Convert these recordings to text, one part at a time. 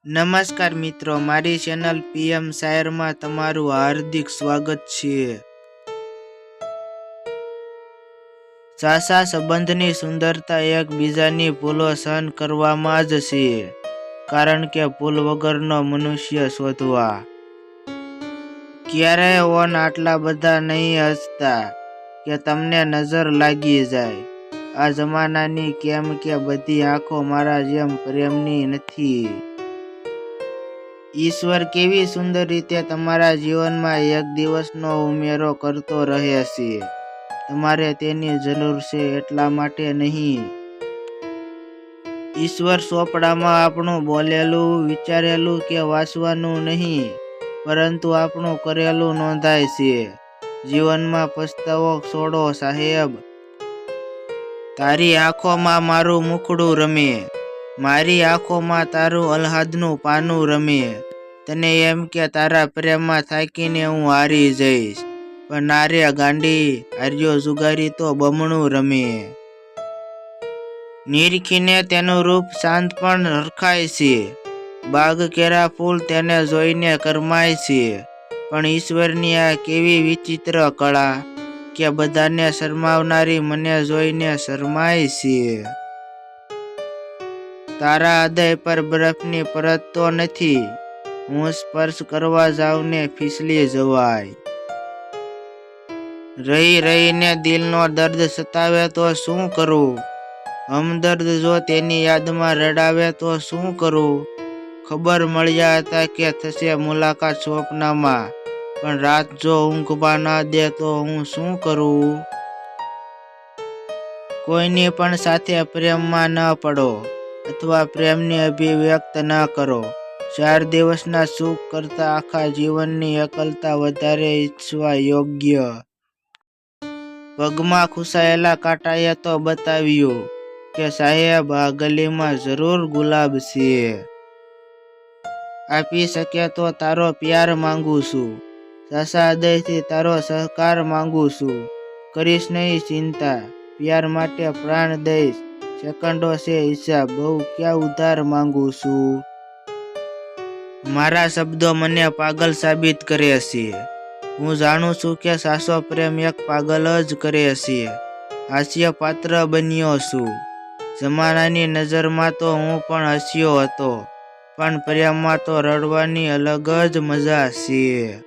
નમસ્કાર મિત્રો, મારી ચેનલ પીએમ શાયરમાં તમારું હાર્દિક સ્વાગત છે। સાચા સંબંધની સુંદરતા એકબીજાની ભૂલો સહન કરવામાં જ છે, કારણ કે ભૂલ વગરનો મનુષ્ય શોધવા। ક્યારેય ઓન આટલા બધા નહીં હસતા કે તમને નજર લાગી જાય। આ જમાનાની કેમ કે બધી આંખો મારા જેમ પ્રેમની નથી। ઈશ્વર કેવી સુંદર રીતે તમારા જીવનમાં એક દિવસનો ઉમેરો કરતો રહે છે। તમારે તેની જરૂર છે એટલા માટે નહીં। ઈશ્વર ચોપડામાં આપણું બોલેલું, વિચારેલું કે વાંચવાનું નહીં, પરંતુ આપણું કરેલું નોંધાય છે। જીવનમાં પસ્તાવો છોડો સાહેબ। તારી આંખોમાં મારું મુખડું રમે, મારી આંખોમાં તારું અલ્હાદનું પાનું રમે। તને એમ કે તારા પ્રેમમાં થાકીને હું હારી જઈશ, પણ ના રે ગાંડી, હાર્યો જુગારી તો બમણું રમે। નિરખીને તેનું રૂપ શાંત પણ હરખાય છે, બાગ કેરા ફૂલ તેને જોઈને કરમાય છે, પણ ઈશ્વરની આ કેવી વિચિત્ર કળા કે બધાને શરમાવનારી મને જોઈને શરમાય છે। તારા હૃદય પર બરફની પરત તો નથી, હું સ્પર્શ કરવા જાઉં ને ફીસલી જવાય। રહી રહીને દિલનો દર્દ સતાવે તો શું કરું, હમદર્દ જો તેની યાદમાં રડાવે તો શું કરું। ખબર મળ્યા હતા કે થશે મુલાકાત સ્વપ્નમાં, પણ રાત જો ઊંઘવા ન દે તો હું શું કરું। કોઈની પણ સાથે પ્રેમમાં ન પડો અથવા પ્રેમની અભિવ્યક્ત ન કરો। 4 દિવસના સુખ કરતાં આખા જીવનની એકલતા વધારે ઈચ્છવા યોગ્ય। પગમાં ખૂંસાયેલા કાંટાએ તો બતાવ્યું કે સાહેબ, આ ગલીમાં જરૂર ગુલાબ છે। આપી શકે તો તારો પ્યાર માંગુ છું, સાચા હૃદયથી તારો સહકાર માંગુ છું। કરીશ નહીં ચિંતા, પ્યાર માટે પ્રાણ દઈશ, સેકન્ડો છે હિસાબ, બહુ ક્યાં ઉધાર માંગુ છું। મારા શબ્દો મને પાગલ સાબિત કરે છે। હું જાણું છું કે સાચો પ્રેમ એક પાગલ જ કરે છે। હાસ્ય પાત્ર બન્યો છું, જમાનાની નજરમાં તો હું પણ હસ્યો હતો, પણ પ્રેમમાં તો રડવાની અલગ જ મજા છે।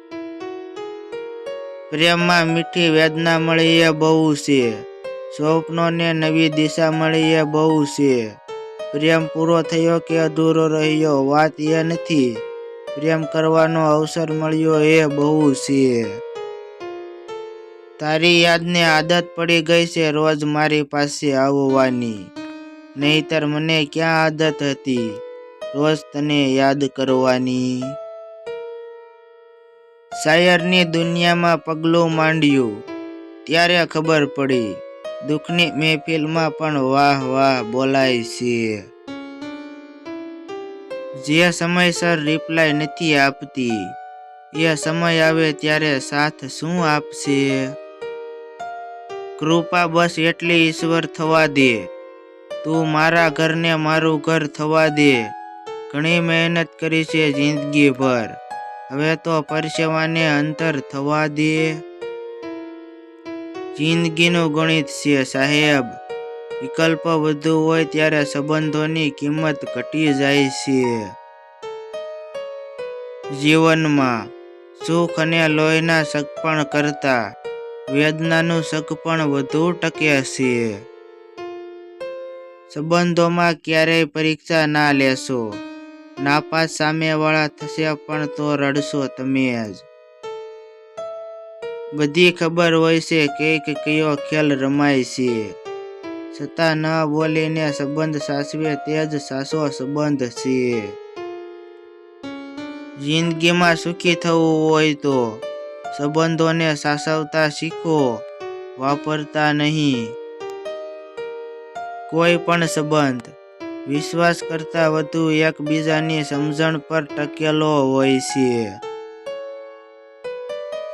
પ્રેમમાં મીઠી વેદના મળી એ બહુ છે, સ્વપ્નોને નવી દિશા મળી એ બહુ છે। પ્રેમ પૂરો થયો કે અધૂરો રહ્યો વાત એ નથી, પ્રેમ કરવાનો અવસર મળ્યો એ બહુ છે। તારી યાદને આદત પડી ગઈ છે રોજ મારી પાસે આવવાની, નહીતર મને ક્યાં આદત હતી રોજ તને યાદ કરવાની। શાયરની દુનિયામાં પગલું માંડ્યું ત્યારે ખબર પડી, દુઃખની મહેફિલમાં પણ વાહ વાહ બોલાય છે। જે સમયસર રિપ્લાય નથી આપતી, એ સમય આવે ત્યારે સાથ શું આપશે। કૃપા બસ એટલી ઈશ્વર થવા દે, તું મારા ઘરને મારું ઘર થવા દે। ઘણી મહેનત કરી છે જિંદગીભર, હવે તો પરસેવાને અંતર થવા દે। જિંદગીનું ગણિત છે સાહેબ, વિકલ્પ વધુ હોય ત્યારે સંબંધોની કિંમત ઘટી જાય છે। જીવનમાં સુખ અને લોહીના સગપણ કરતા વેદનાનું સગપણ વધુ ટકે છે। સંબંધોમાં ક્યારેય પરીક્ષા ના લેશો, નાપાસ સામેવાળા થશે પણ તો રડશો તમે જ। બધી ખબર હોય છે કંઈક કયો ખેલ રમાય છે, છતાં ન બોલીને સંબંધ સાચવે તે જ સાચો સંબંધ છે। જિંદગીમાં સુખી થવું હોય તો સંબંધોને સાચવતા શીખો, વાપરતા નહીં। કોઈ પણ સંબંધ વિશ્વાસ કરતાં વધુ એકબીજાની સમજણ પર ટકેલો હોય છે।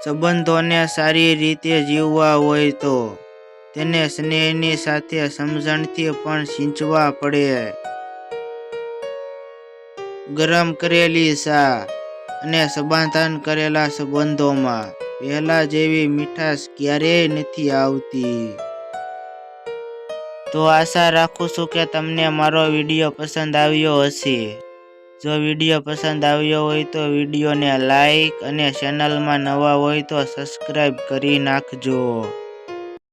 સંબંધોને સારી રીતે જીવવા હોય તો તેને સ્નેહની સાથે સમજણથી પણ સિંચવા પડે। ગરમ કરેલી ચા અને સમાધાન કરેલા સંબંધોમાં પહેલા જેવી મીઠાશ ક્યારેય નથી આવતી. તો આશા રાખું છું કે તમને મારો વિડીયો પસંદ આવ્યો હશે. જો વિડીયો પસંદ આવ્યો હોય તો વિડીયોને લાઈક અને ચેનલમાં નવા હોય તો સબસ્ક્રાઈબ કરી નાખજો.